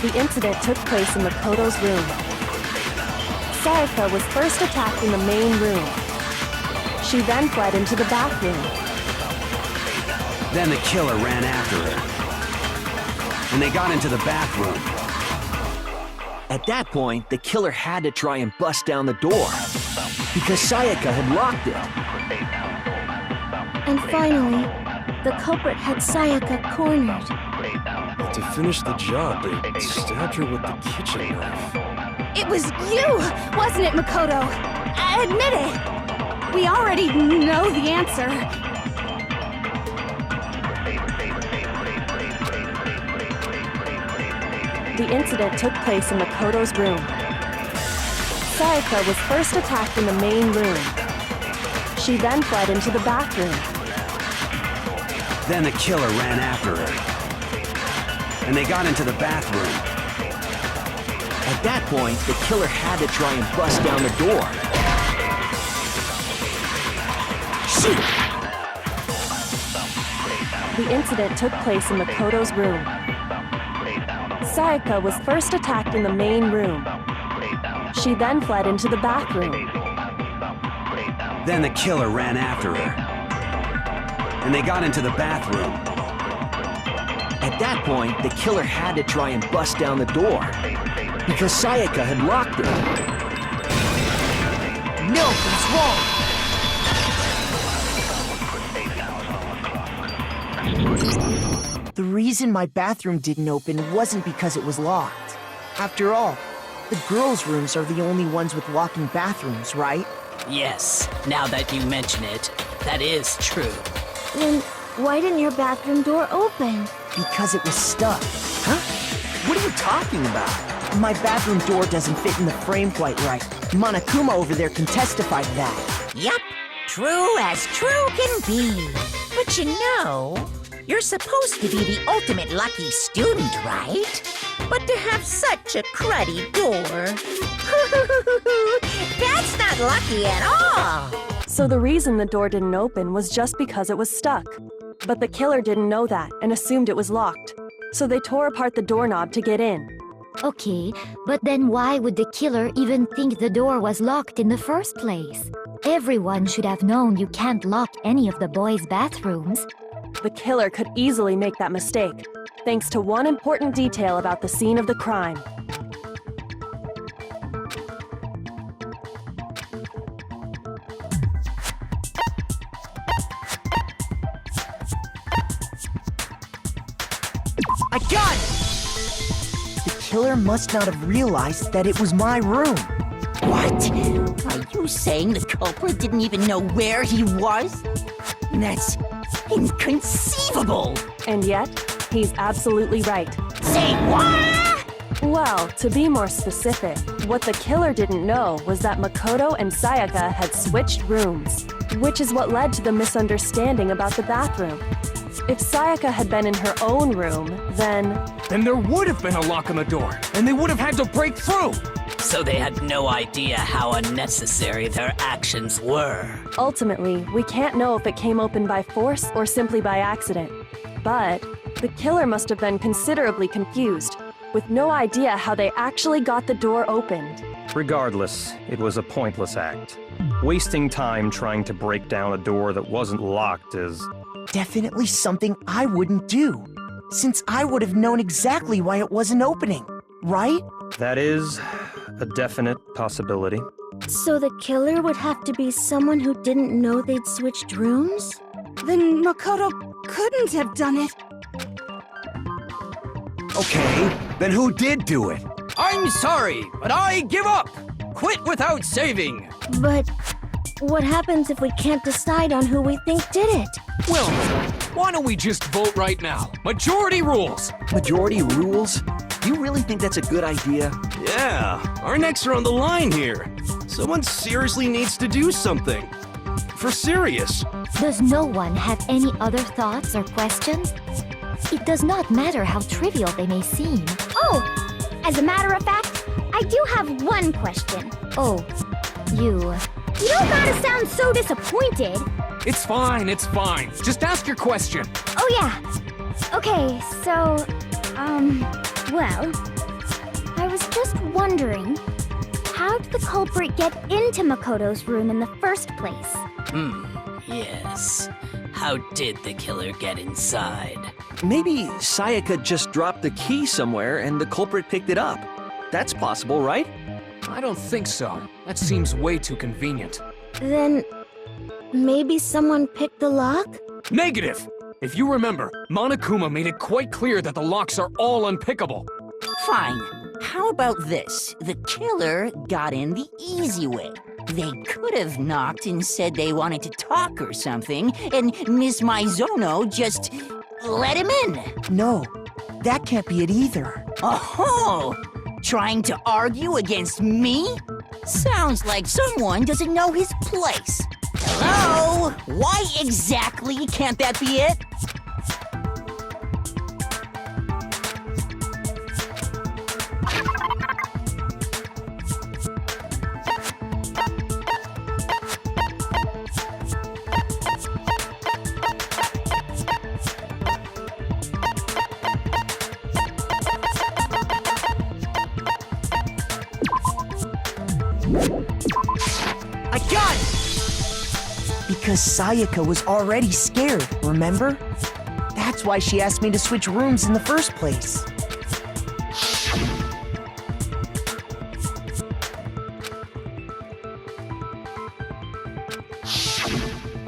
The incident took place in Makoto's room. Sayaka was first attacked in the main room. She then fled into the bathroom. Then the killer ran after her. And they got into the bathroom. At that point, the killer had to try and bust down the door, because Sayaka had locked it. And finally, the culprit had Sayaka cornered. To finish the job, they stabbed her with the kitchen knife. It was you, wasn't it, Makoto? Admit it! We already know the answer. The incident took place in Makoto's room. Sayaka was first attacked in the main room. She then fled into the bathroom. Then the killer ran after her. And they got into the bathroom. At that point, the killer had to try and bust down the door. Shoot! The incident took place in Makoto's room. Sayaka was first attacked in the main room. She then fled into the bathroom. Then the killer ran after her. And they got into the bathroom. At that point, the killer had to try and bust down the door, because Sayaka had locked it. Milton's wrong! The reason my bathroom didn't open wasn't because it was locked. After all, the girls' rooms are the only ones with locking bathrooms, right? Yes, now that you mention it, that is true. Then why didn't your bathroom door open? Because it was stuck. Huh? What are you talking about? My bathroom door doesn't fit in the frame quite right. Monokuma over there can testify to that. Yup, true as true can be. But you know, you're supposed to be the ultimate lucky student, right? But to have such a cruddy door... That's not lucky at all! So the reason the door didn't open was just because it was stuck. But the killer didn't know that and assumed it was locked. So they tore apart the doorknob to get in. Okay, but then why would the killer even think the door was locked in the first place? Everyone should have known you can't lock any of the boys' bathrooms. The killer could easily make that mistake, thanks to one important detail about the scene of the crime. I got it! The killer must not have realized that it was my room. What? Are you saying the culprit didn't even know where he was? That's inconceivable! And yet, he's absolutely right. Say what? Well, to be more specific, what the killer didn't know was that Makoto and Sayaka had switched rooms, which is what led to the misunderstanding about the bathroom. If Sayaka had been in her own room, then there would have been a lock on the door, and they would have had to break through! So they had no idea how unnecessary their actions were. ultimately, we can't know if it came open by force or simply by accident. But the killer must have been considerably confused, with no idea how they actually got the door opened. Regardless, it was a pointless act. Wasting time trying to break down a door that wasn't locked is... Definitely something I wouldn't do, since I would have known exactly why it wasn't opening, right? That is a definite possibility. So the killer would have to be someone who didn't know they'd switched rooms? Then Makoto couldn't have done it. Okay, then who did do it? I'm sorry, but I give up! Quit without saving! But what happens if we can't decide on who we think did it? Well, why don't we just vote right now? Majority rules! Majority rules? You really think that's a good idea? Yeah, our necks are on the line here. Someone seriously needs to do something. For serious. Does no one have any other thoughts or questions? It does not matter how trivial they may seem. Oh, as a matter of fact, I do have one question. Oh, you don't gotta sound so disappointed. It's fine, it's fine. Just ask your question. Oh yeah. Okay, so, well, just wondering, how did the culprit get into Makoto's room in the first place? Yes. How did the killer get inside? Maybe Sayaka just dropped the key somewhere and the culprit picked it up. That's possible, right? I don't think so. That seems way too convenient. Then maybe someone picked the lock? Negative! If you remember, Monokuma made it quite clear that the locks are all unpickable. Fine. How about this? The killer got in the easy way. They could have knocked and said they wanted to talk or something, and Miss Maizono just let him in. No, that can't be it either. Oh, trying to argue against me? Sounds like someone doesn't know his place. Hello? Why exactly can't that be it? I got it! Because Sayaka was already scared, remember? That's why she asked me to switch rooms in the first place.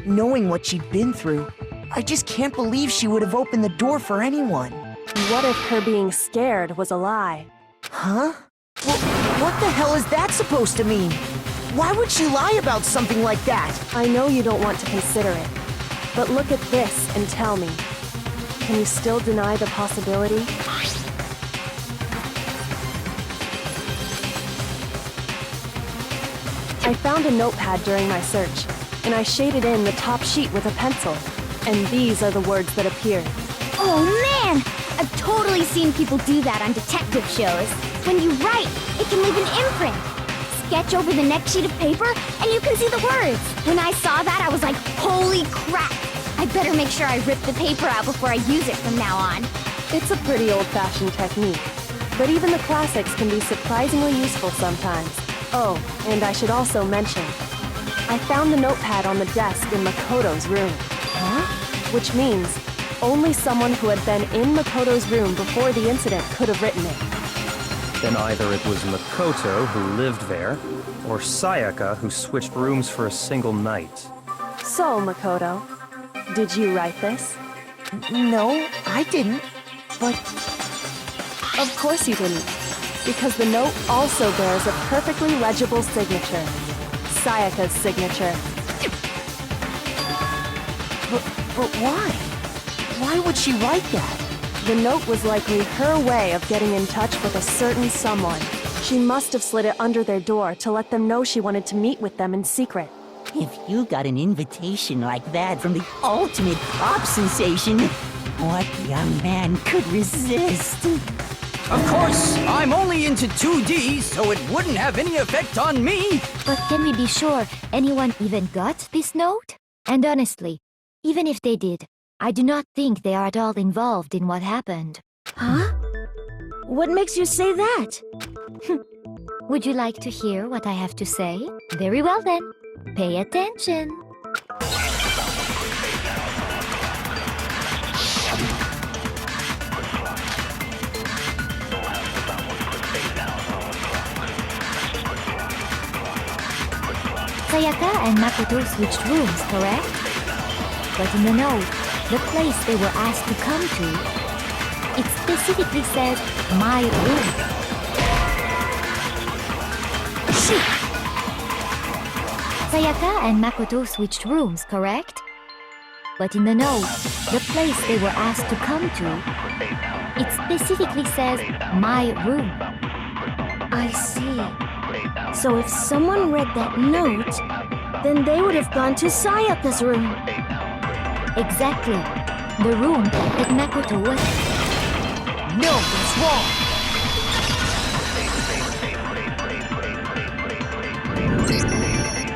Knowing what she'd been through, I just can't believe she would have opened the door for anyone. What if her being scared was a lie? Huh? Well, what the hell is that supposed to mean? Why would she lie about something like that? I know you don't want to consider it, but look at this and tell me. Can you still deny the possibility? I found a notepad during my search, and I shaded in the top sheet with a pencil. And these are the words that appeared. Oh man! I've totally seen people do that on detective shows. When you write, it can leave an imprint. Sketch over the next sheet of paper, and you can see the words. When I saw that, I was like, holy crap! I better make sure I rip the paper out before I use it from now on. It's a pretty old-fashioned technique, but even the classics can be surprisingly useful sometimes. Oh, and I should also mention, I found the notepad on the desk in Makoto's room. Huh? Which means only someone who had been in Makoto's room before the incident could have written it. Then either it was Makoto who lived there, or Sayaka who switched rooms for a single night. So, Makoto, did you write this? No, I didn't. But Of course you didn't, because the note also bears a perfectly legible signature. Sayaka's signature. But why? Why would she write that? The note was likely her way of getting in touch with a certain someone. She must have slid it under their door to let them know she wanted to meet with them in secret. If you got an invitation like that from the ultimate pop sensation, what young man could resist? Of course, I'm only into 2D, so it wouldn't have any effect on me. But can we be sure anyone even got this note? And honestly, even if they did, I do not think they are at all involved in what happened. Huh? What makes you say that? Would you like to hear what I have to say? Very well then. Pay attention. Sayaka and Makoto switched rooms, correct? But in the note, the place they were asked to come to, it specifically says, my room. Shit! Sayaka and Makoto switched rooms, correct? But in the note, the place they were asked to come to, it specifically says, my room. I see. So if someone read that note, then they would have gone to Sayaka's room. Exactly. The room that Makoto was... No, that's wrong!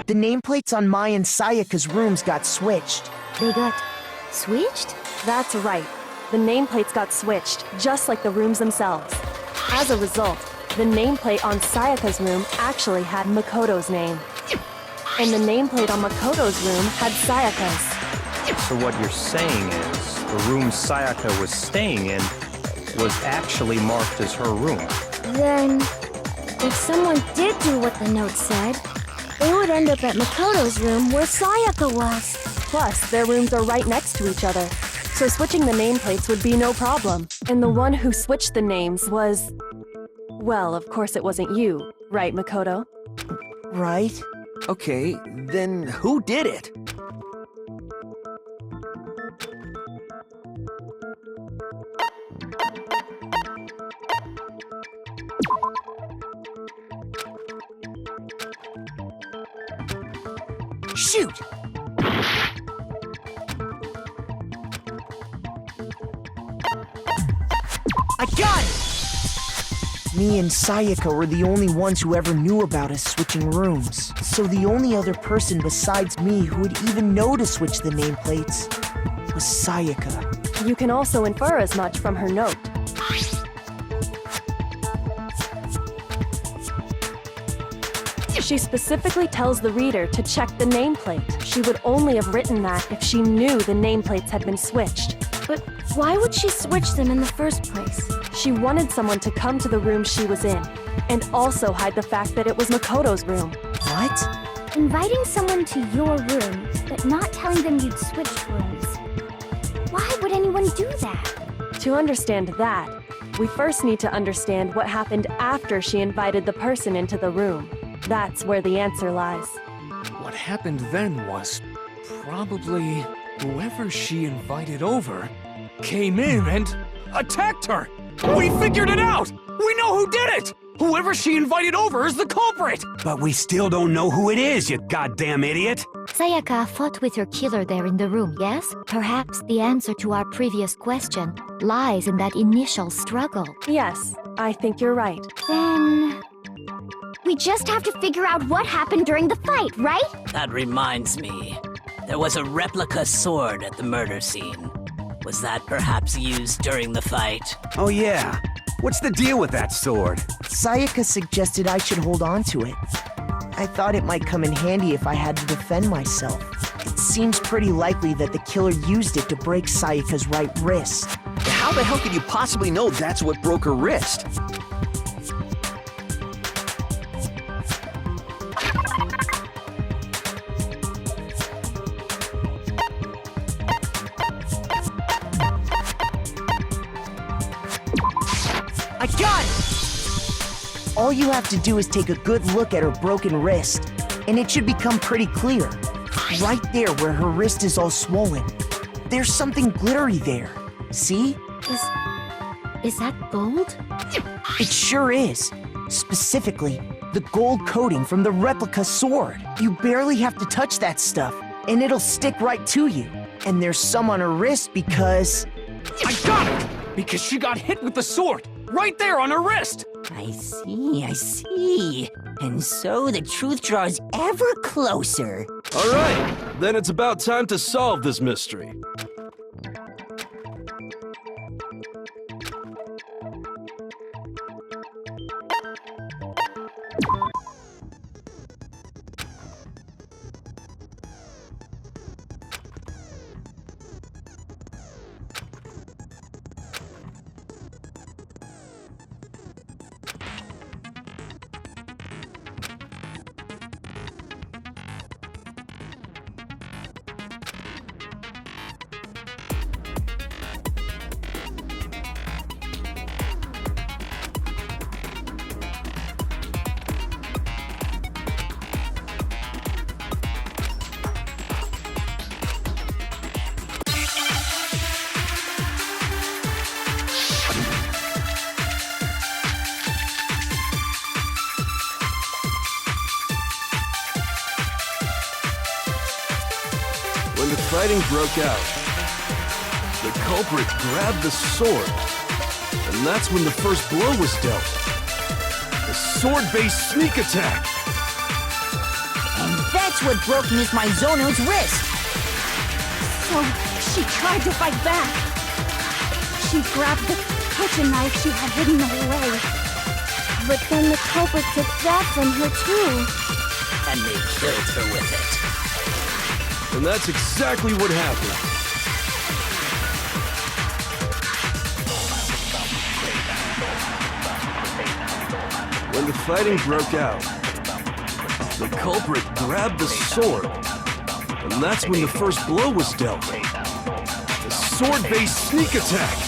The nameplates on Mai and Sayaka's rooms got switched. They got switched? That's right. The nameplates got switched, just like the rooms themselves. As a result, the nameplate on Sayaka's room actually had Makoto's name. And the nameplate on Makoto's room had Sayaka's. So what you're saying is, the room Sayaka was staying in was actually marked as her room. Then, if someone did do what the note said, they would end up at Makoto's room where Sayaka was. Plus, their rooms are right next to each other, so switching the nameplates would be no problem. And the one who switched the names was... Well, of course it wasn't you, right, Makoto? Right? Okay, then who did it? Shoot! I got it! Me and Sayaka were the only ones who ever knew about us switching rooms. So the only other person besides me who would even know to switch the nameplates was Sayaka. You can also infer as much from her note. She specifically tells the reader to check the nameplate. She would only have written that if she knew the nameplates had been switched. But why would she switch them in the first place? She wanted someone to come to the room she was in, and also hide the fact that it was Makoto's room. What? Inviting someone to your room, but not telling them you'd switched rooms. Why would anyone do that? To understand that, we first need to understand what happened after she invited the person into the room. That's where the answer lies. What happened then was probably whoever she invited over came in and attacked her. We figured it out! We know who did it! Whoever she invited over is the culprit! But we still don't know who it is, you goddamn idiot! Sayaka fought with her killer there in the room, yes? Perhaps the answer to our previous question lies in that initial struggle. Yes, I think you're right. Then... we just have to figure out what happened during the fight, right? That reminds me. There was a replica sword at the murder scene. Was that perhaps used during the fight? Oh yeah. What's the deal with that sword? Sayaka suggested I should hold on to it. I thought it might come in handy if I had to defend myself. It seems pretty likely that the killer used it to break Sayaka's right wrist. How the hell could you possibly know that's what broke her wrist? I got it! All you have to do is take a good look at her broken wrist, and it should become pretty clear. Right there where her wrist is all swollen. There's something glittery there. See? Is that gold? It sure is. Specifically, the gold coating from the replica sword. You barely have to touch that stuff, and it'll stick right to you. And there's some on her wrist because... I got it! Because she got hit with the sword! Right there on her wrist! I see. And so the truth draws ever closer. All right, then it's about time to solve this mystery. When the fighting broke out, the culprit grabbed the sword, and that's when the first blow was dealt. The sword-based sneak attack. And that's what broke Miss Maizono's wrist. So, she tried to fight back. She grabbed the kitchen knife she had hidden away. but then the culprit took that from her too. And they killed her with it. And that's exactly what happened. When the fighting broke out, the culprit grabbed the sword, and that's when the first blow was dealt. A sword-based sneak attack.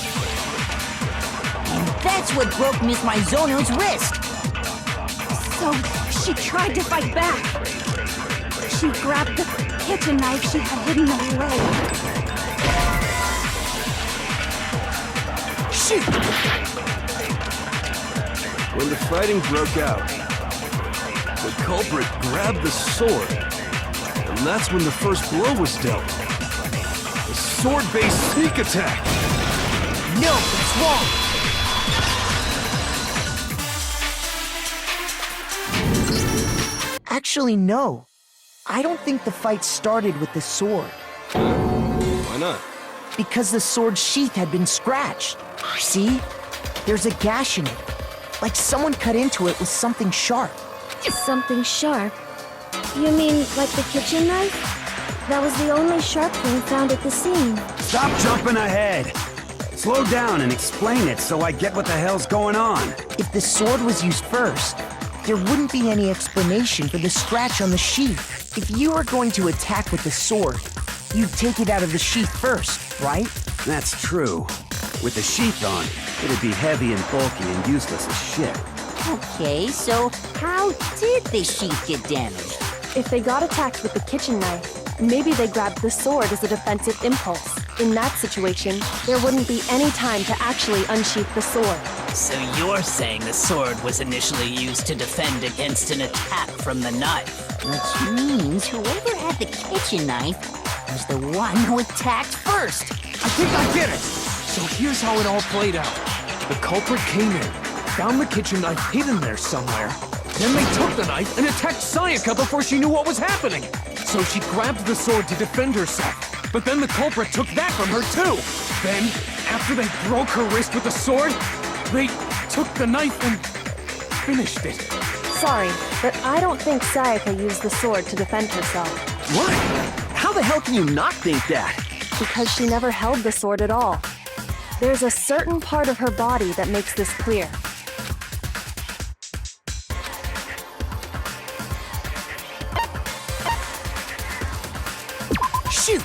And that's what broke Miss Maizono's wrist. So she tried to fight back. She grabbed the kitchen knife she had hidden away. Shoot! When the fighting broke out, the culprit grabbed the sword, and that's when the first blow was dealt. A sword-based sneak attack. No, it's wrong. Actually, no. I don't think the fight started with the sword. Why not? Because the sword's sheath had been scratched. See? There's a gash in it. Like someone cut into it with something sharp. Something sharp? You mean like the kitchen knife? That was the only sharp thing found at the scene. Stop jumping ahead. Slow down and explain it so I get what the hell's going on. If the sword was used first, there wouldn't be any explanation for the scratch on the sheath. If you were going to attack with the sword, you'd take it out of the sheath first, right? That's true. With the sheath on, it'd be heavy and bulky and useless as shit. Okay, so how did the sheath get damaged? If they got attacked with the kitchen knife, maybe they grabbed the sword as a defensive impulse. In that situation, there wouldn't be any time to actually unsheath the sword. So you're saying the sword was initially used to defend against an attack from the knife? Which means whoever had the kitchen knife was the one who attacked first. I think I get it! So here's how it all played out. The culprit came in, found the kitchen knife hidden there somewhere. Then they took the knife and attacked Sayaka before she knew what was happening. So she grabbed the sword to defend herself. But then the culprit took that from her too. Then, after they broke her wrist with the sword, they took the knife and finished it. Sorry, but I don't think Sayaka used the sword to defend herself. What? How the hell can you not think that? Because she never held the sword at all. There's a certain part of her body that makes this clear. Shoot!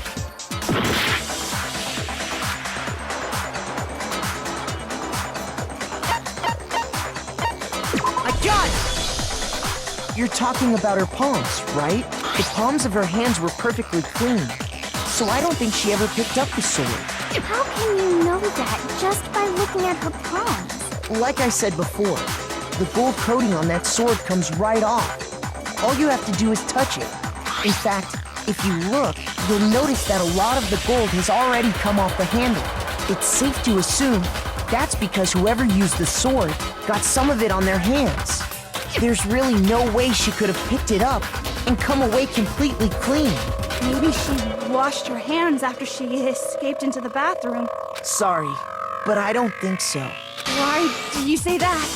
I got it! You're talking about her palms, right? The palms of her hands were perfectly clean. So I don't think she ever picked up the sword. How can you know that just by looking at her palms? Like I said before, the gold coating on that sword comes right off. All you have to do is touch it. In fact, if you look, you'll notice that a lot of the gold has already come off the handle. It's safe to assume that's because whoever used the sword got some of it on their hands. There's really no way she could have picked it up and come away completely clean. Maybe she washed her hands after she escaped into the bathroom. Sorry, but I don't think so. Why do you say that?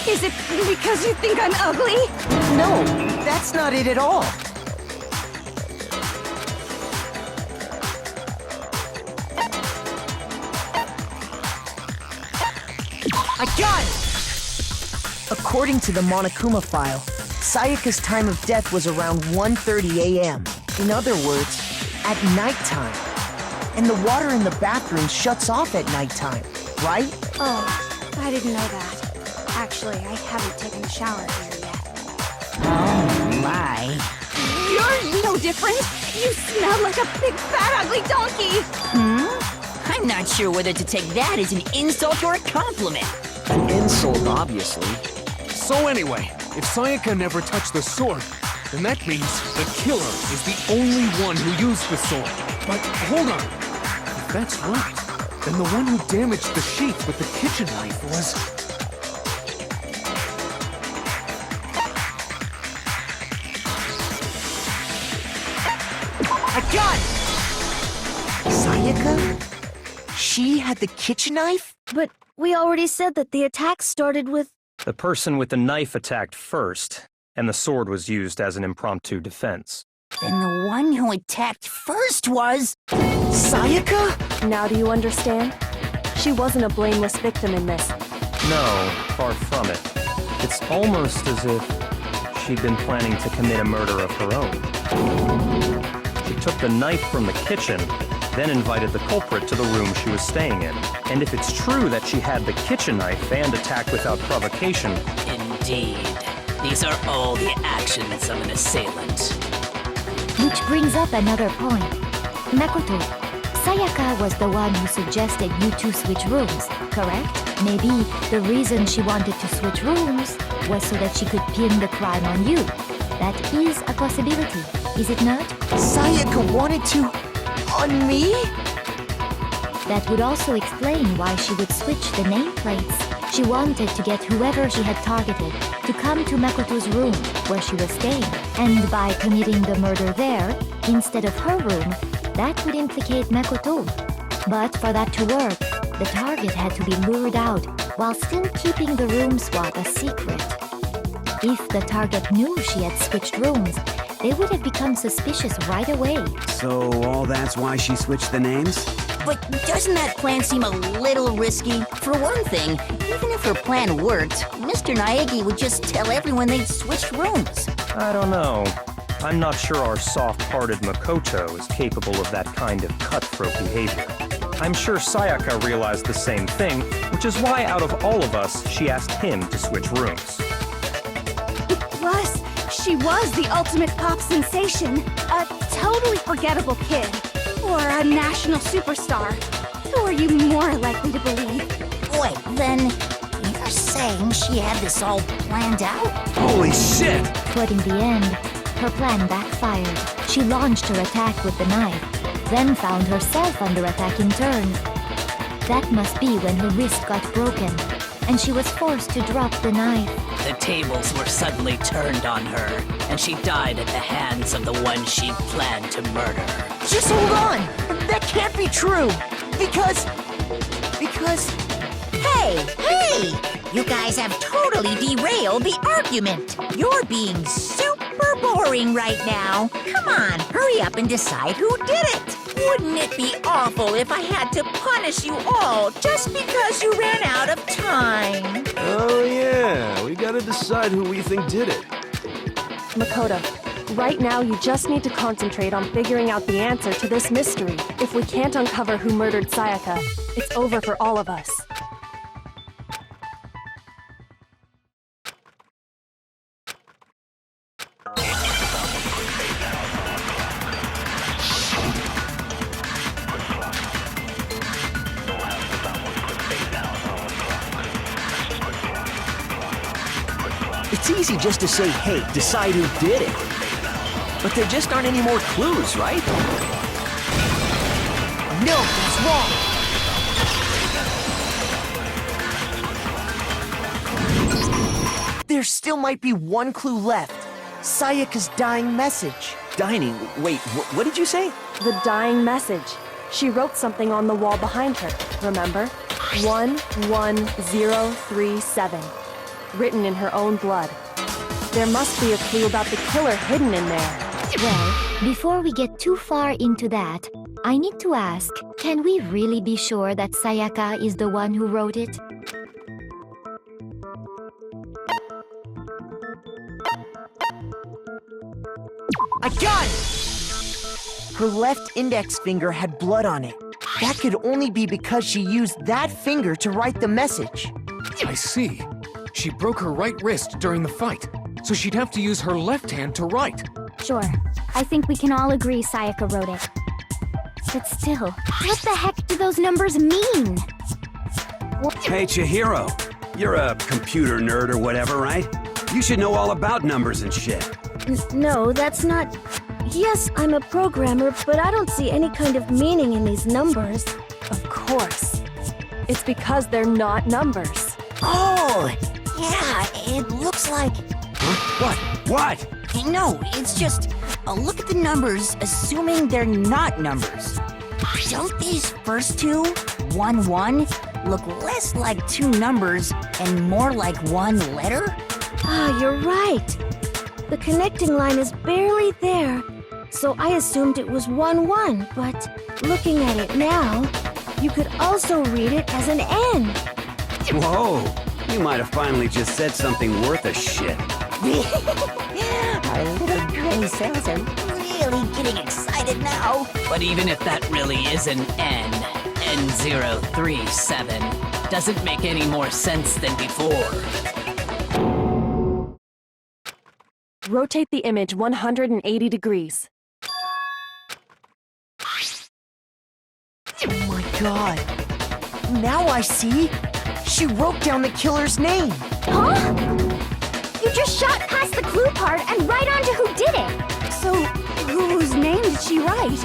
Is it because you think I'm ugly? No, that's not it at all. I got it! According to the Monokuma file, Sayaka's time of death was around 1:30 a.m. In other words, at nighttime. And the water in the bathroom shuts off at nighttime, right? Oh, I didn't know that. Actually, I haven't taken a shower here yet. Oh my. You're no different! You smell like a big fat ugly donkey! I'm not sure whether to take that as an insult or a compliment. An insult, obviously. So anyway, if Sayaka never touched the sword, then that means the killer is the only one who used the sword. But hold on. If that's right, then the one who damaged the sheath with the kitchen knife was... I got it! Sayaka? She had the kitchen knife? But we already said that the attack started with... The person with the knife attacked first, and the sword was used as an impromptu defense. Then the one who attacked first was... Sayaka? Now do you understand? She wasn't a blameless victim in this. No, far from it. It's almost as if she'd been planning to commit a murder of her own. She took the knife from the kitchen, then invited the culprit to the room she was staying in. And if it's true that she had the kitchen knife and attacked without provocation... Indeed. These are all the actions of an assailant. Which brings up another point. Makoto, Sayaka was the one who suggested you two switch rooms, correct? Maybe the reason she wanted to switch rooms was so that she could pin the crime on you. That is a possibility, is it not? Sayaka wanted to... on me? That would also explain why she would switch the nameplates. She wanted to get whoever she had targeted to come to Makoto's room where she was staying. And by committing the murder there, instead of her room, that would implicate Makoto. But for that to work, the target had to be lured out while still keeping the room swap a secret. If the target knew she had switched rooms, they would have become suspicious right away. So all that's why she switched the names? But doesn't that plan seem a little risky? For one thing, even if her plan worked, Mr. Naegi would just tell everyone they'd switched rooms. I don't know. I'm not sure our soft-hearted Makoto is capable of that kind of cutthroat behavior. I'm sure Sayaka realized the same thing, which is why out of all of us, she asked him to switch rooms. Plus, she was the ultimate pop sensation. A totally forgettable kid. Or a national superstar. Who are you more likely to believe? Wait, then you're saying she had this all planned out? Holy shit! But in the end, her plan backfired. She launched her attack with the knife, then found herself under attack in turn. That must be when her wrist got broken, and she was forced to drop the knife. The tables were suddenly turned on her, and she died at the hands of the one she planned to murder. Just hold on! That can't be true! Because... Hey! You guys have totally derailed the argument. You're being super boring right now. Come on, hurry up and decide who did it. Wouldn't it be awful if I had to punish you all just because you ran out of time? Oh yeah, we gotta decide who we think did it. Makoto, right now you just need to concentrate on figuring out the answer to this mystery. If we can't uncover who murdered Sayaka, it's over for all of us. It's easy just to say, hey, decide who did it. But there just aren't any more clues, right? No, that's wrong! There still might be one clue left. Sayaka's dying message. Dining? Wait, what did you say? The dying message. She wrote something on the wall behind her, remember? 11037. Written in her own blood. There must be a clue about the killer hidden in there. Well, before we get too far into that, I need to ask, can we really be sure that Sayaka is the one who wrote it? I got it! Her left index finger had blood on it. That could only be because she used that finger to write the message. I see. She broke her right wrist during the fight, so she'd have to use her left hand to write. Sure. I think we can all agree Sayaka wrote it. But still, what the heck do those numbers mean? Hey, Chihiro. You're a computer nerd or whatever, right? You should know all about numbers and shit. No, that's not... Yes, I'm a programmer, but I don't see any kind of meaning in these numbers. Of course. It's because they're not numbers. Oh! Yeah, it looks like... Huh? What? No, it's just... look at the numbers, assuming they're not numbers. Don't these first two, 1-1, look less like two numbers and more like one letter? Ah, you're right. The connecting line is barely there, so I assumed it was 1-1, but looking at it now, you could also read it as an N. Whoa! You might have finally just said something worth a shit. Our little gray cells are really getting excited now. But even if that really is an N037, doesn't make any more sense than before. Rotate the image 180 degrees. Oh my god. Now I see. She wrote down the killer's name. Huh? You just shot past the clue part and right onto who did it. So, whose name did she write?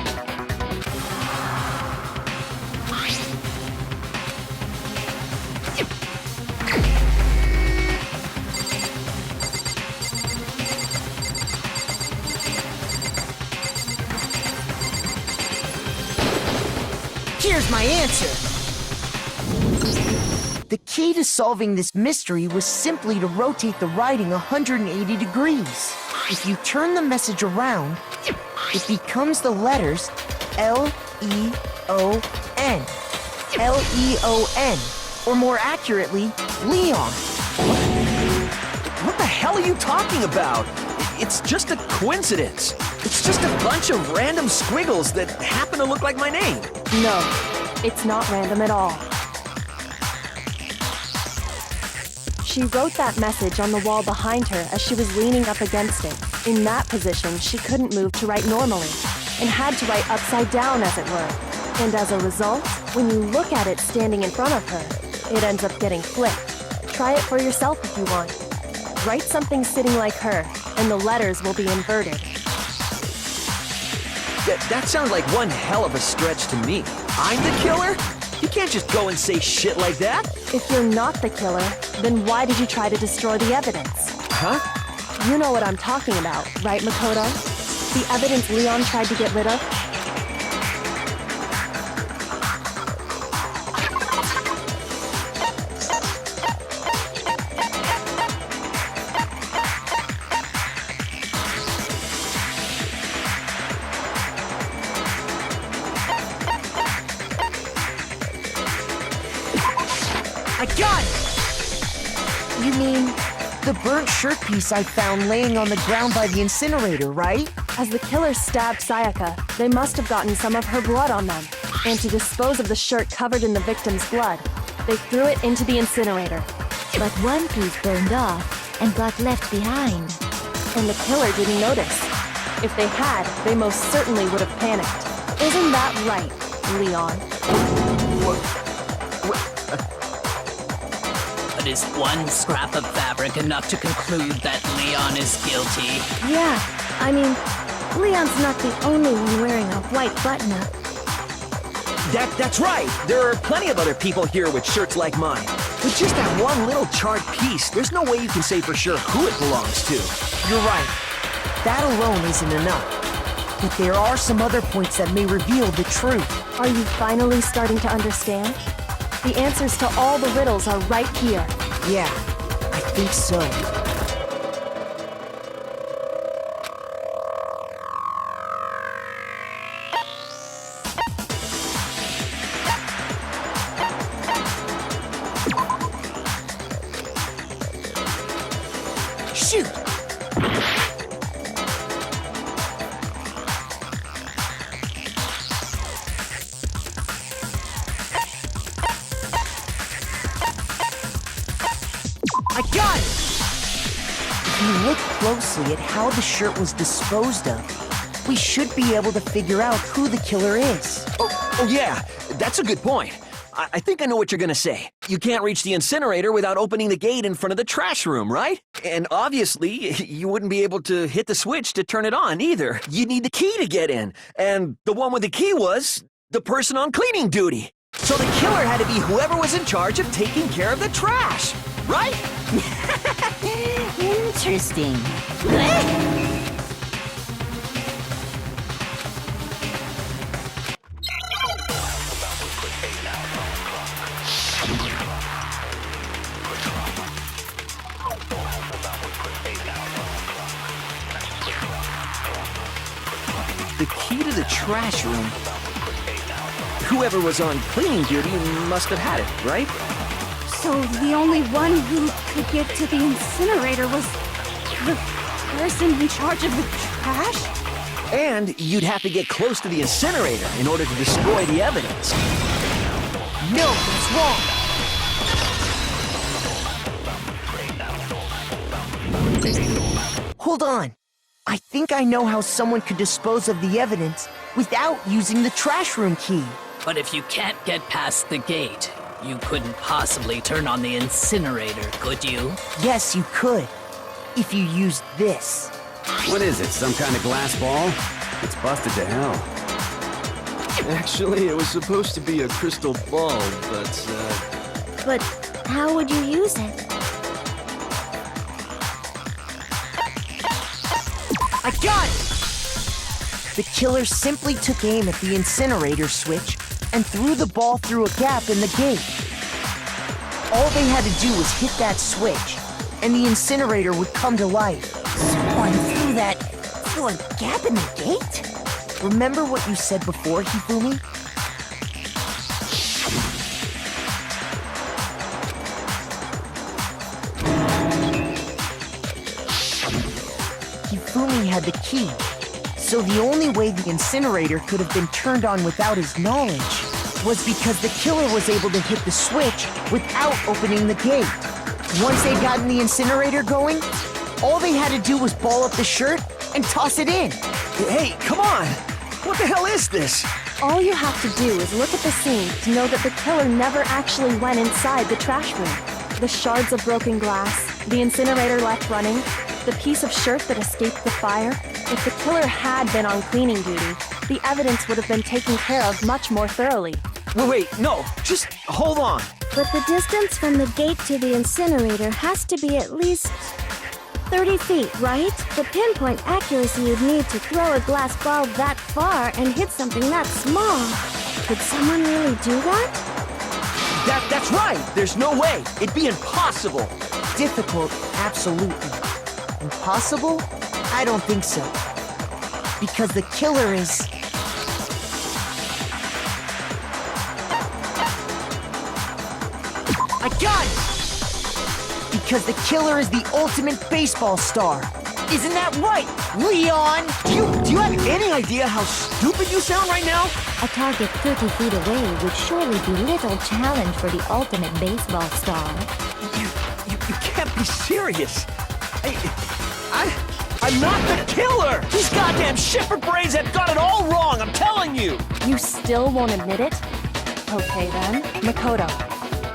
Here's my answer. The key to solving this mystery was simply to rotate the writing 180 degrees. If you turn the message around, it becomes the letters L-E-O-N. L-E-O-N. Or more accurately, Leon. What the hell are you talking about? It's just a coincidence. It's just a bunch of random squiggles that happen to look like my name. No, it's not random at all. She wrote that message on the wall behind her as she was leaning up against it. In that position, she couldn't move to write normally, and had to write upside down, as it were. And as a result, when you look at it standing in front of her, it ends up getting flipped. Try it for yourself if you want. Write something sitting like her, and the letters will be inverted. That sounds like one hell of a stretch to me. I'm the killer? You can't just go and say shit like that. If you're not the killer, then why did you try to destroy the evidence? Huh? You know what I'm talking about, right, Makoto? The evidence Leon tried to get rid of? I got it! You mean the burnt shirt piece I found laying on the ground by the incinerator, right? As the killer stabbed Sayaka, they must have gotten some of her blood on them. And to dispose of the shirt covered in the victim's blood, they threw it into the incinerator. But one piece burned off and got left behind. And the killer didn't notice. If they had, they most certainly would have panicked. Isn't that right, Leon? But is one scrap of fabric enough to conclude that Leon is guilty? Yeah, I mean, Leon's not the only one wearing a white button-up. That's right. There are plenty of other people here with shirts like mine. With just that one little charred piece, there's no way you can say for sure who it belongs to. You're right. That alone isn't enough. But there are some other points that may reveal the truth. Are you finally starting to understand? The answers to all the riddles are right here. Yeah, I think so. Shoot! I got it! If you look closely at how the shirt was disposed of, we should be able to figure out who the killer is. Oh yeah, that's a good point. I think I know what you're gonna say. You can't reach the incinerator without opening the gate in front of the trash room, right? And obviously, you wouldn't be able to hit the switch to turn it on either. You'd need the key to get in. And the one with the key was the person on cleaning duty. So the killer had to be whoever was in charge of taking care of the trash, right? Interesting. the key to the trash room. Whoever was on cleaning duty must have had it, right? So the only one who could get to the incinerator was the person in charge of the trash? And you'd have to get close to the incinerator in order to destroy the evidence. No, that's wrong. Hold on. I think I know how someone could dispose of the evidence without using the trash room key. But if you can't get past the gate, you couldn't possibly turn on the incinerator, could you? Yes, you could. If you used this. What is it, some kind of glass ball? It's busted to hell. Actually, it was supposed to be a crystal ball, but, But how would you use it? I got it! The killer simply took aim at the incinerator switch and threw the ball through a gap in the gate. All they had to do was hit that switch, and the incinerator would come to life. Someone threw a gap in the gate? Remember what you said before, Hifumi? Hifumi had the key, so the only way the incinerator could have been turned on without his knowledge was because the killer was able to hit the switch without opening the gate. Once they'd gotten the incinerator going, all they had to do was ball up the shirt and toss it in. hey, come on! What the hell is this? All you have to do is look at the scene to know that the killer never actually went inside the trash room. The shards of broken glass, the incinerator left running, the piece of shirt that escaped the fire. If the killer had been on cleaning duty, the evidence would have been taken care of much more thoroughly. Wait, no, just hold on. But the distance from the gate to the incinerator has to be at least 30 feet, right? The pinpoint accuracy you'd need to throw a glass ball that far and hit something that small. Could someone really do that? That's right! There's no way! It'd be impossible! Difficult, absolutely. Impossible? I don't think so. Because the killer is... I got it! Because the killer is the ultimate baseball star. Isn't that right, Leon? Do you have any idea how stupid you sound right now? A target 30 feet away would surely be little challenge for the ultimate baseball star. You can't be serious. I'm not the killer! These goddamn shifter brains have got it all wrong, I'm telling you! You still won't admit it? Okay then, Makoto.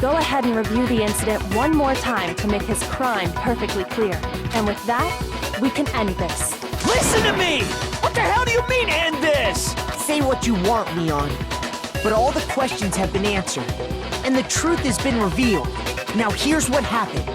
Go ahead and review the incident one more time to make his crime perfectly clear. And with that, we can end this. Listen to me! What the hell do you mean, end this? Say what you want, Leon. But all the questions have been answered, and the truth has been revealed. Now here's what happened.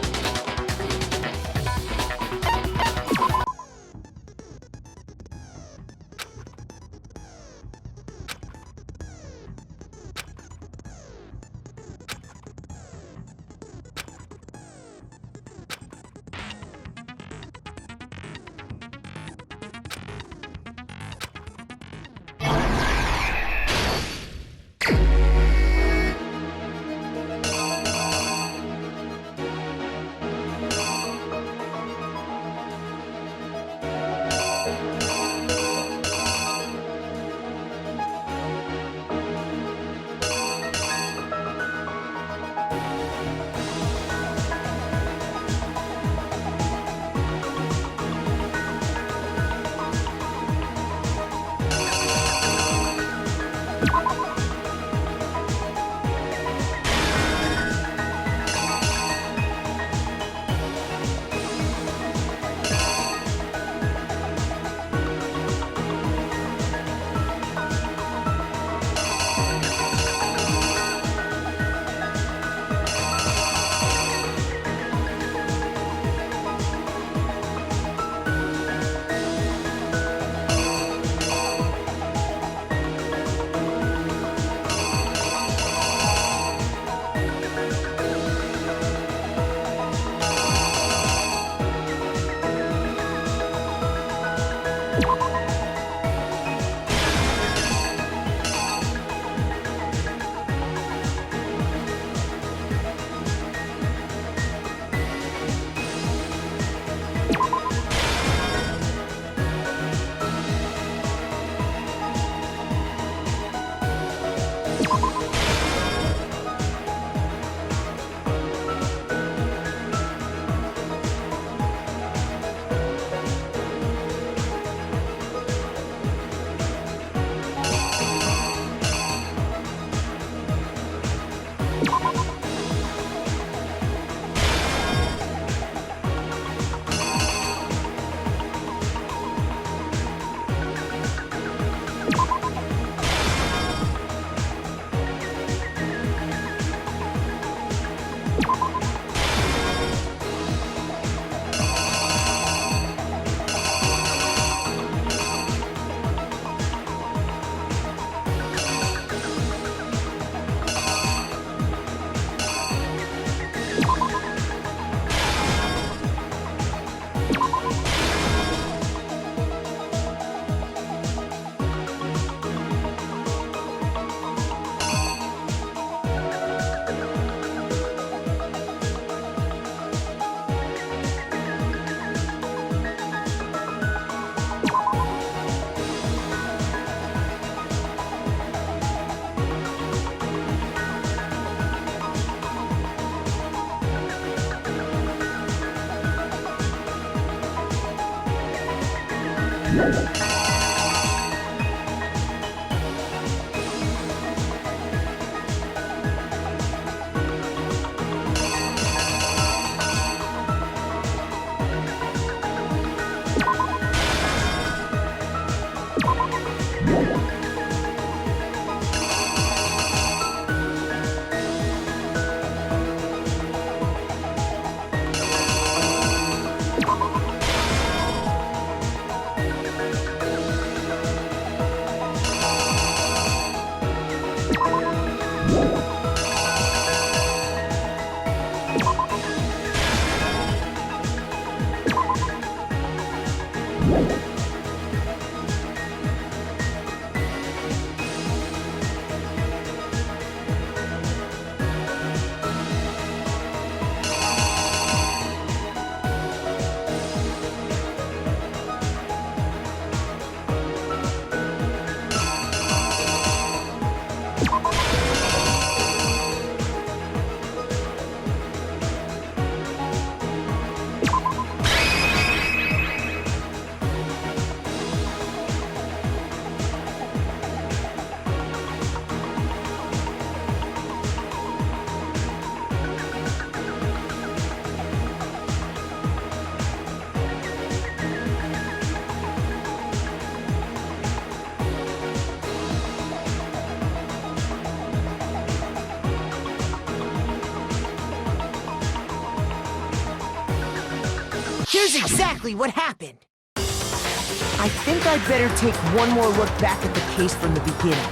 Here's exactly what happened. I think I'd better take one more look back at the case from the beginning.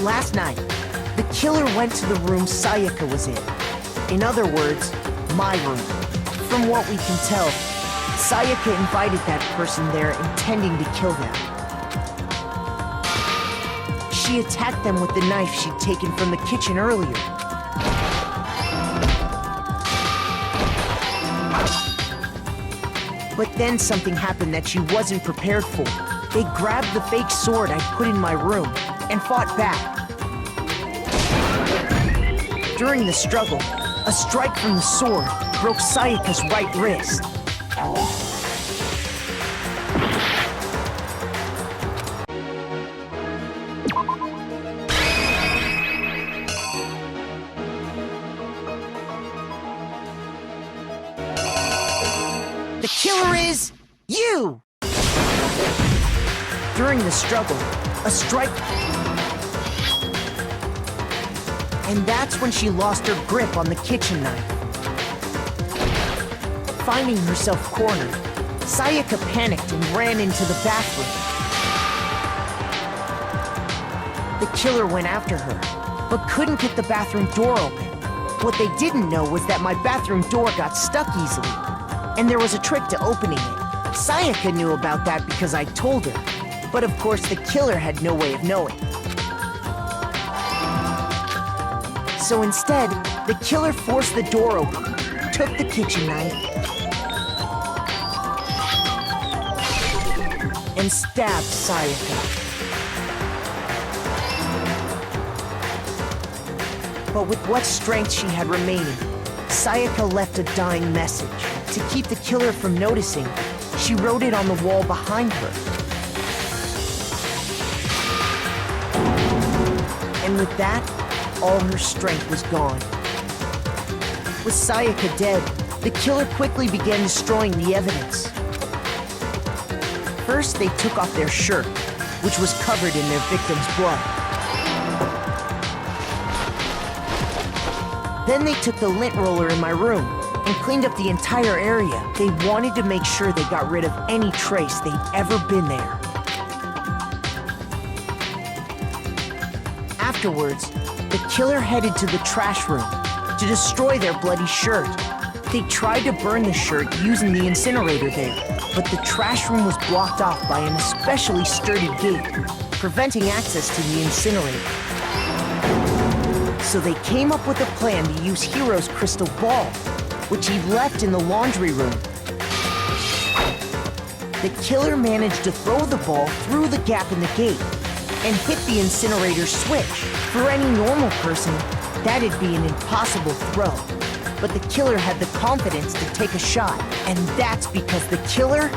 Last night, the killer went to the room Sayaka was in. In other words, my room. From what we can tell, Sayaka invited that person there intending to kill them. She attacked them with the knife she'd taken from the kitchen earlier. But then something happened that she wasn't prepared for. They grabbed the fake sword I put in my room and fought back. During the struggle, a strike from the sword broke Sayaka's right wrist. The killer is you! During the struggle, a strike... And that's when she lost her grip on the kitchen knife. Finding herself cornered, Sayaka panicked and ran into the bathroom. The killer went after her, but couldn't get the bathroom door open. What they didn't know was that my bathroom door got stuck easily, and there was a trick to opening it. Sayaka knew about that because I told her, but of course the killer had no way of knowing. So instead, the killer forced the door open, took the kitchen knife, and stabbed Sayaka. But with what strength she had remaining, Sayaka left a dying message. To keep the killer from noticing, she wrote it on the wall behind her. And with that, all her strength was gone. With Sayaka dead, the killer quickly began destroying the evidence. First, they took off their shirt, which was covered in their victim's blood. Then they took the lint roller in my room and cleaned up the entire area. They wanted to make sure they got rid of any trace they'd ever been there. Afterwards, the killer headed to the trash room to destroy their bloody shirt. They tried to burn the shirt using the incinerator there, but the trash room was blocked off by an especially sturdy gate, preventing access to the incinerator. So they came up with a plan to use Hiro's crystal ball, which he left in the laundry room. The killer managed to throw the ball through the gap in the gate and hit the incinerator switch. For any normal person, that'd be an impossible throw. but the killer had the confidence to take a shot. And that's because the killer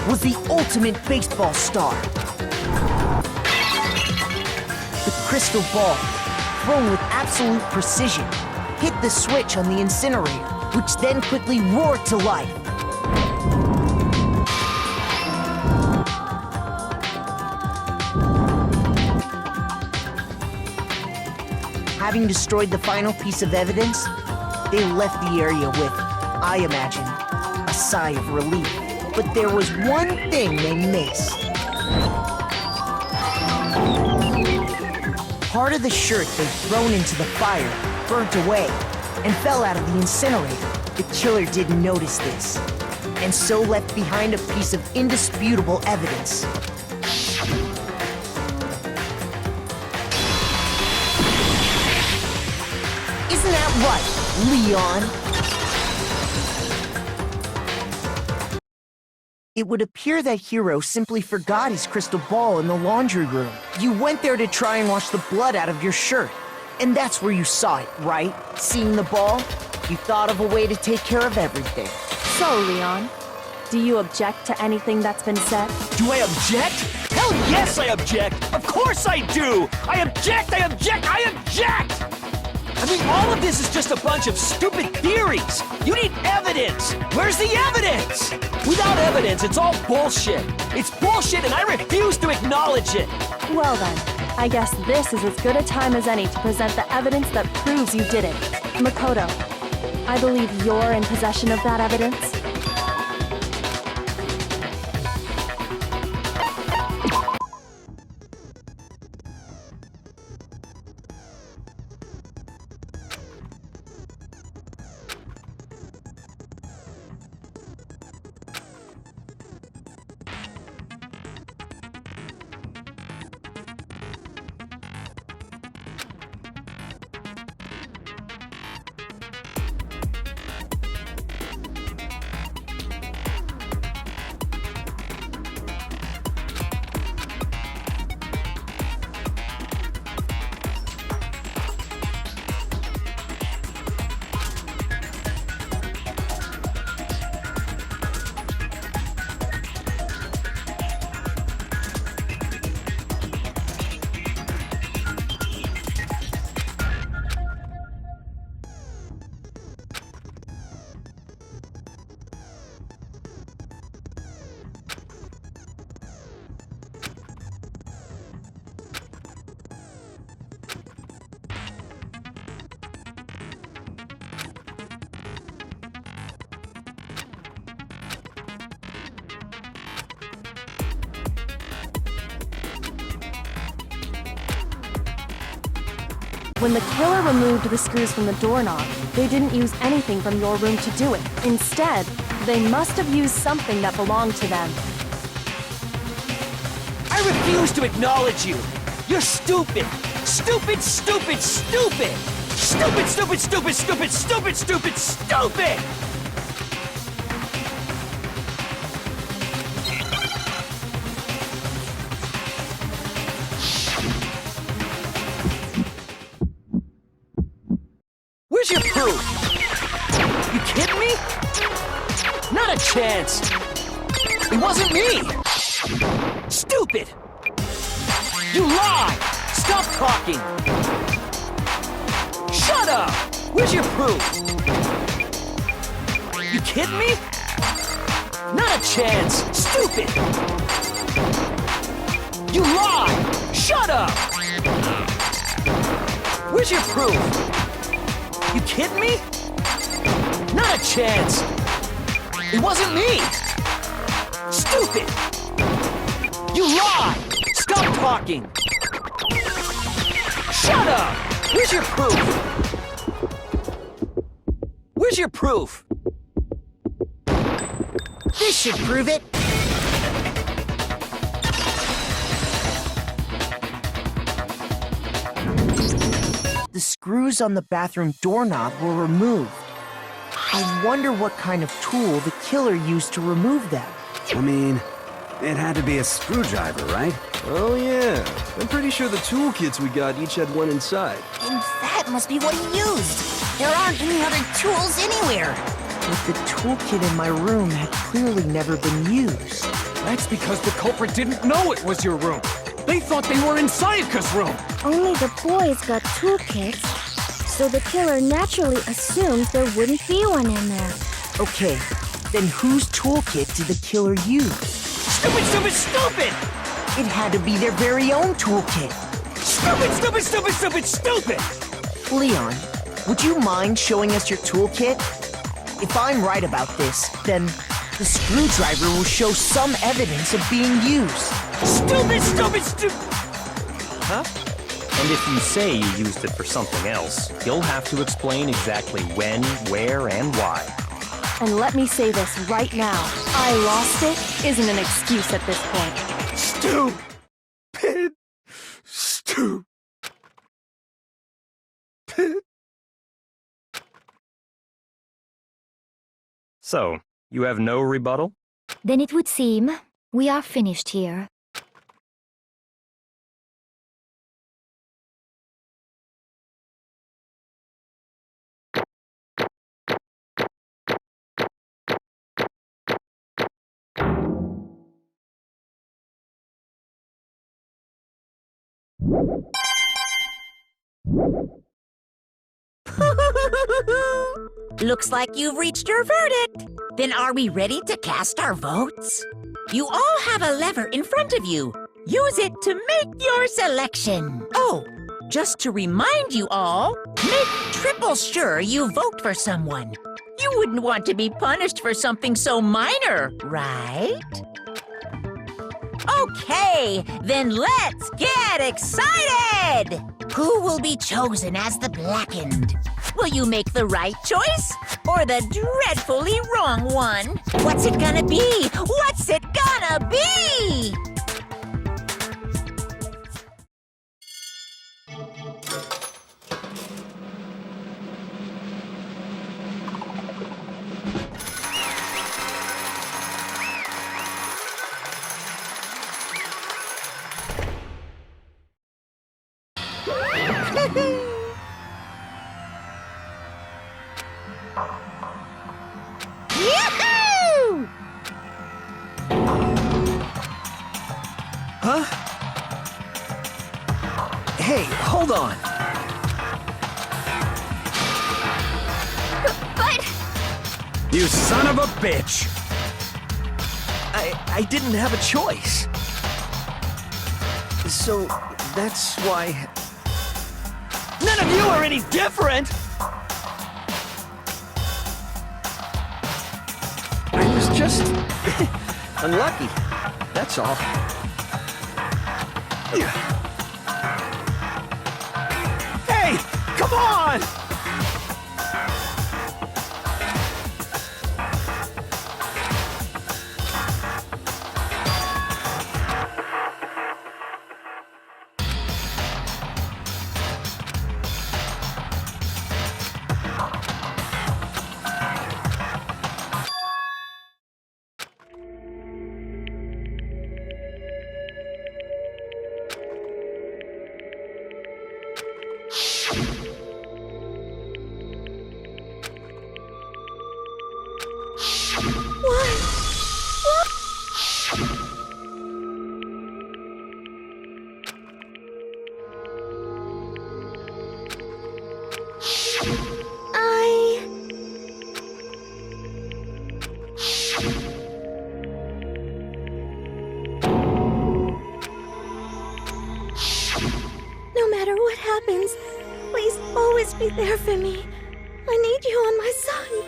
was the ultimate baseball star. The crystal ball, thrown with absolute precision, hit the switch on the incinerator, which then quickly roared to life. Having destroyed the final piece of evidence, they left the area with, I imagine, a sigh of relief. But there was one thing they missed. Part of the shirt they'd thrown into the fire burnt away and fell out of the incinerator. The killer didn't notice this, and so left behind a piece of indisputable evidence. Isn't that right, Leon? It would appear that Hiro simply forgot his crystal ball in the laundry room. You went there to try and wash the blood out of your shirt. And that's where you saw it, right? Seeing the ball? You thought of a way to take care of everything. So, Leon, do you object to anything that's been said? Do I object? Hell yes, I object! Of course I do! I object! I object! I object! I mean, all of this is just a bunch of stupid theories. You need evidence. Where's the evidence? Without evidence, it's all bullshit. It's bullshit and I refuse to acknowledge it. Well then, I guess this is as good a time as any to present the evidence that proves you did it. Makoto, I believe you're in possession of that evidence. When the killer removed the screws from the doorknob, they didn't use anything from your room to do it. Instead, they must have used something that belonged to them. I refuse to acknowledge you. You're stupid. Stupid, stupid, stupid. Stupid, stupid, stupid, stupid, stupid, stupid, stupid! Where's your proof? You kidding me? Not a chance. It wasn't me. Stupid. You lie. Stop talking. Shut up. Where's your proof? You kidding me? Not a chance. Stupid. You lie. Shut up. Where's your proof? You kidding me? Not a chance! It wasn't me! Stupid! You lie! Stop talking! Shut up! Where's your proof? Where's your proof? This should prove it! The screws on the bathroom doorknob were removed. I wonder what kind of tool the killer used to remove them. I mean, it had to be a screwdriver, right? Oh yeah, I'm pretty sure the toolkits we got each had one inside. And that must be what he used. There aren't any other tools anywhere. But the toolkit in my room had clearly never been used. That's because the culprit didn't know it was your room. They thought they were in Sayaka's room. Only the boys got toolkits, so the killer naturally assumed there wouldn't be one in there. Okay, then whose toolkit did the killer use? Stupid, stupid, stupid! It had to be their very own toolkit. Stupid, stupid, stupid, stupid, stupid! Leon, would you mind showing us your toolkit? If I'm right about this, then the screwdriver will show some evidence of being used. Stupid, stupid, stupid! Huh? And if you say you used it for something else, you'll have to explain exactly when, where, and why. And let me say this right now. I lost it isn't an excuse at this point. Stupid. Stupid. So, you have no rebuttal? Then it would seem we are finished here. Looks like you've reached your verdict. Then are we ready to cast our votes? You all have a lever in front of you. Use it to make your selection. Oh, just to remind you all, make triple sure you vote for someone. You wouldn't want to be punished for something so minor, right? Okay, then let's get excited! Who will be chosen as the Blackened? Will you make the right choice or the dreadfully wrong one? What's it gonna be? What's it gonna be? Yahoo! Huh? Hey, hold on. But You son of a bitch! I didn't have a choice. So that's why... None of you are any different! I was just... unlucky. That's all. Hey! Come on! no matter what happens, please always be there for me. I need you on my side.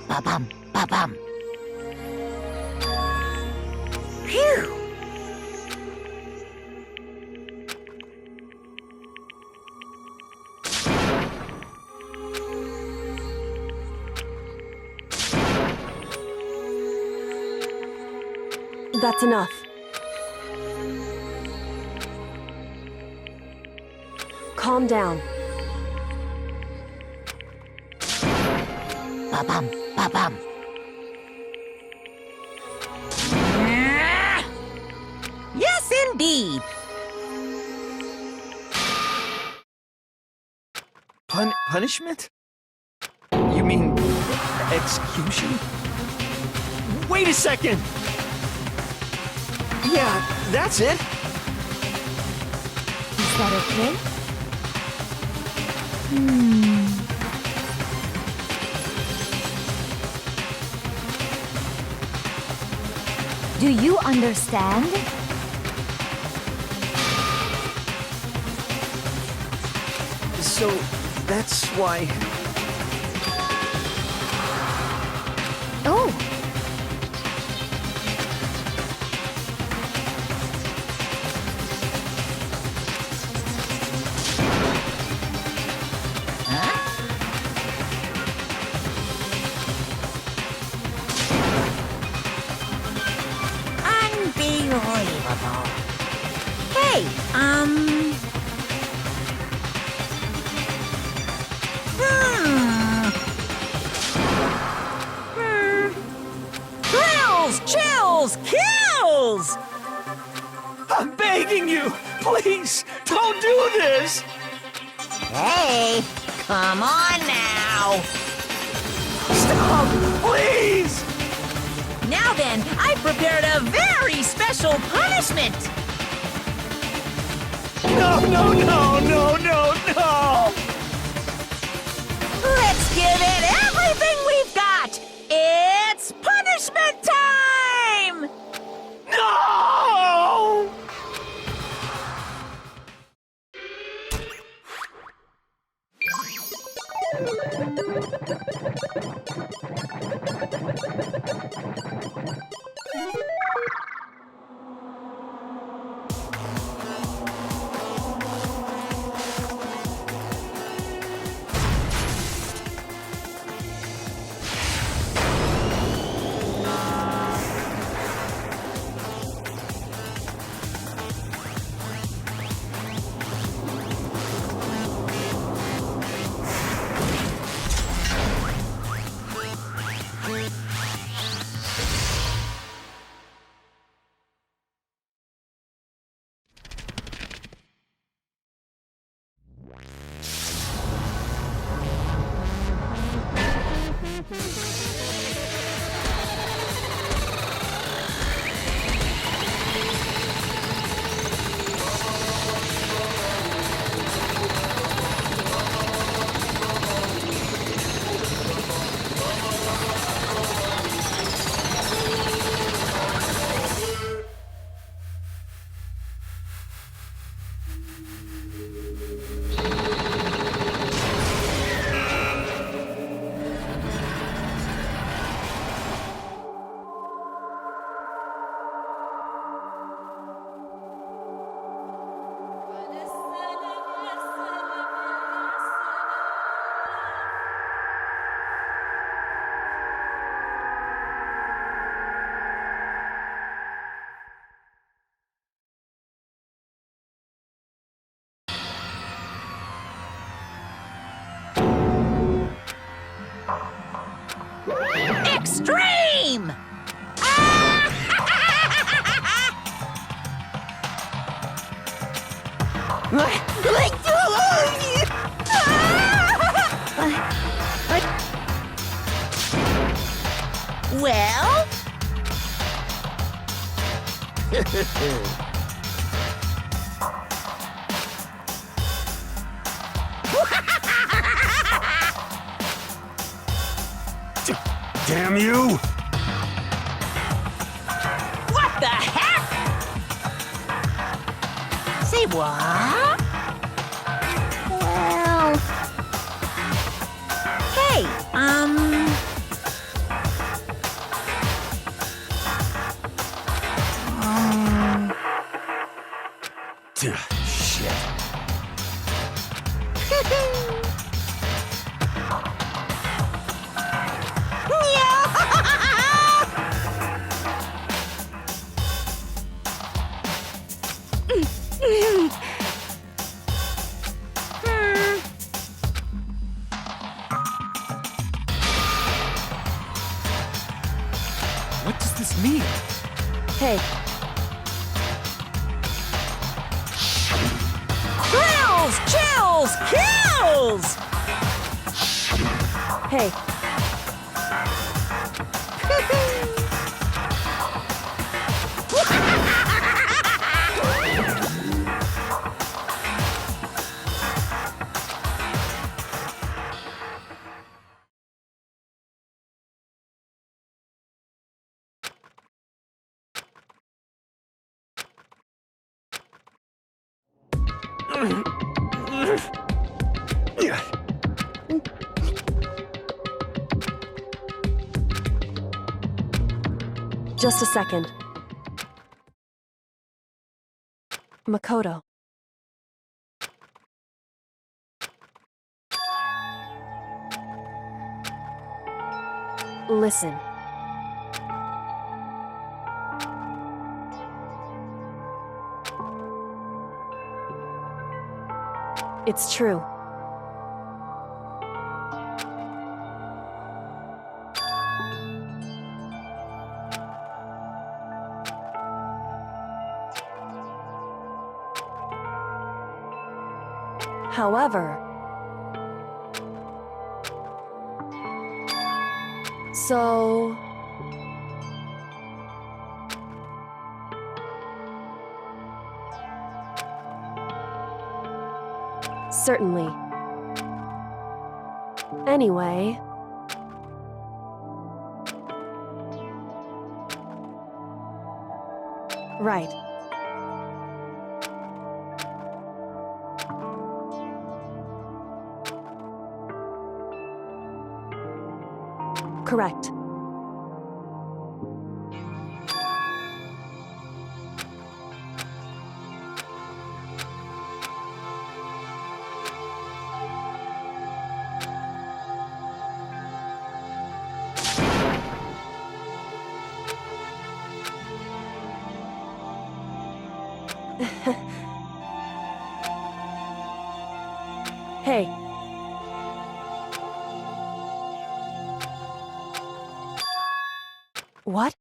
Ba-bum, ba-bum. Phew! That's enough. Calm down. Ba-bum, ba-bum. Yes, indeed. Punishment? You mean execution? Wait a second! Yeah, that's it. Is that okay? Do you understand? So, that's why... Oh! Unbelievable. Hey, Thrills, chills, kills! I'm begging you! Please, don't do this! Hey, come on now. Stop! Please! Now then, I prepared a very special punishment. No, no, no, no, no, no! Let's give it everything we've got. It's punishment time! No! Extreme! Well? Damn you! What the heck? Say what? Well... Hey, Shit. me. Hey, Thrills, chills, kills! hey. Just a second. Makoto. Listen. It's true. However, so certainly. Anyway, right. Correct. Hey. What?